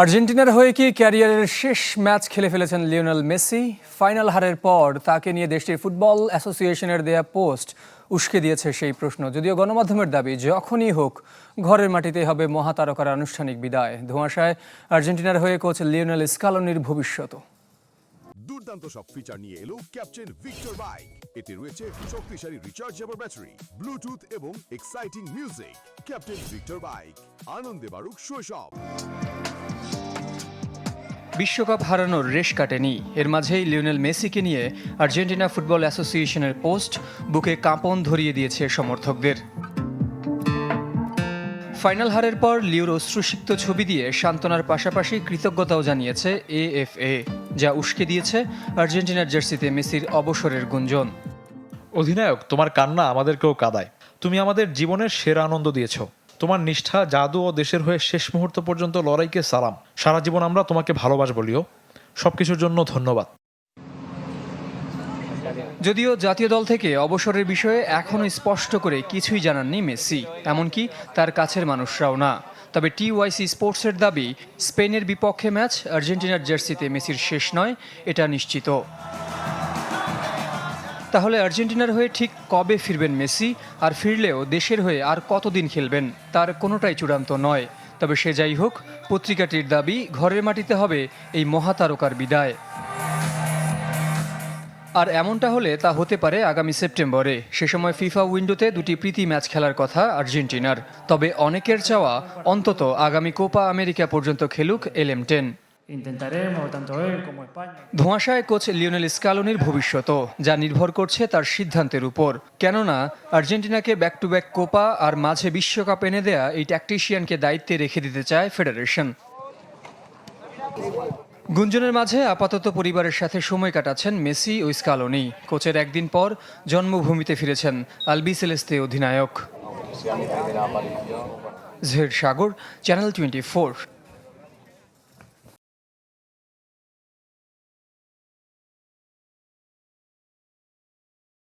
আর্জেন্টিনার হয়ে কি ক্যারিয়ারের শেষ ম্যাচ খেলে ফেলেছেন লিওনেল মেসি? ফাইনাল হারের পর তাকে নিয়ে দেশটির ফুটবল অ্যাসোসিয়েশনের দেয়া পোস্ট উস্কে দিয়েছে সেই প্রশ্ন। যদিও গণমাধ্যমের দাবি, যখনই হোক ঘরের মাটিতে হবে মহাতারকার আনুষ্ঠানিক বিদায়। ধোঁয়াশায় আর্জেন্টিনার হয়ে কোচ লিওনেল স্কালোনির ভবিষ্যৎ। দুর্দান্ত সব ফিচার নিয়ে এলো ক্যাপ্টেন ভিক্টর বাইক। এতে রয়েছে শক্তিশালী রিচার্জেবল ব্যাটারি, ব্লুটুথ এবং exciting music. Captain Victor bike, আনন্দে বাড়ুক শৈশব। বিশ্বকাপ হারানোর রেশ কাটেনি, এর মাঝেই লিওনেল মেসিকে নিয়ে আর্জেন্টিনা ফুটবল অ্যাসোসিয়েশনের পোস্ট বুকে কাঁপন ধরিয়ে দিয়েছে সমর্থকদের। ফাইনাল হারের পর লিওর অশ্রুসিক্ত ছবি দিয়ে সান্ত্বনার পাশাপাশি কৃতজ্ঞতাও জানিয়েছে এএফএ, যা উস্কে দিয়েছে আর্জেন্টিনার জার্সিতে মেসির অবসরের গুঞ্জন। অধিনায়ক, তোমার কান্না আমাদেরকেও কাঁদায়। তুমি আমাদের জীবনের সেরা আনন্দ দিয়েছো। তোমার নিষ্ঠা, জাদু ও দেশের হয়ে শেষ মুহূর্ত পর্যন্ত লড়াইকে সালাম। সারা জীবন আমরা তোমাকে ভালোবাসবো লিও। সবকিছুর জন্য ধন্যবাদ। যদিও জাতীয় দল থেকে অবসরের বিষয়ে এখনও স্পষ্ট করে কিছুই জানাননি মেসি, এমনকি তার কাছের মানুষরাও না। তবে টিওয়াইসি স্পোর্টসের দাবি, স্পেনের বিপক্ষে ম্যাচ আর্জেন্টিনার জার্সিতে মেসির শেষ নয়, এটা নিশ্চিত। তাহলে আর্জেন্টিনার হয়ে ঠিক কবে ফিরবেন মেসি, আর ফিরলেও দেশের হয়ে আর কতদিন খেলবেন, তার কোনোটাই চূড়ান্ত নয়। তবে সে যাই হোক, পত্রিকাটির দাবি ঘরের মাটিতে হবে এই মহাতারকার বিদায়। আর এমনটা হলে তা হতে পারে আগামী সেপ্টেম্বরে। সে সময় ফিফা উইন্ডোতে দুটি প্রীতি ম্যাচ খেলার কথা আর্জেন্টিনার। তবে অনেকের চাওয়া অন্তত আগামী কোপা আমেরিকা পর্যন্ত খেলুক LM10। ধোঁয়াশায় কোচ লিওনেল স্কালোনির ভবিষ্যৎ, যা নির্ভর করছে তার সিদ্ধান্তের উপর। কেননা আর্জেন্টিনাকে ব্যাক টু ব্যাক কোপা আর মাঝে বিশ্বকাপ এনে দেয়া এই ট্যাকটিশিয়ানকে দায়িত্বে রেখে দিতে চায় ফেডারেশন। গুঞ্জনের মাঝে আপাতত পরিবারের সাথে সময় কাটাচ্ছেন মেসি ও স্কালোনি। কোচের একদিন পর জন্মভূমিতে ফিরেছেন আলবিসেলেস্তে অধিনায়ক। জহির সাগর, চ্যানেল 24।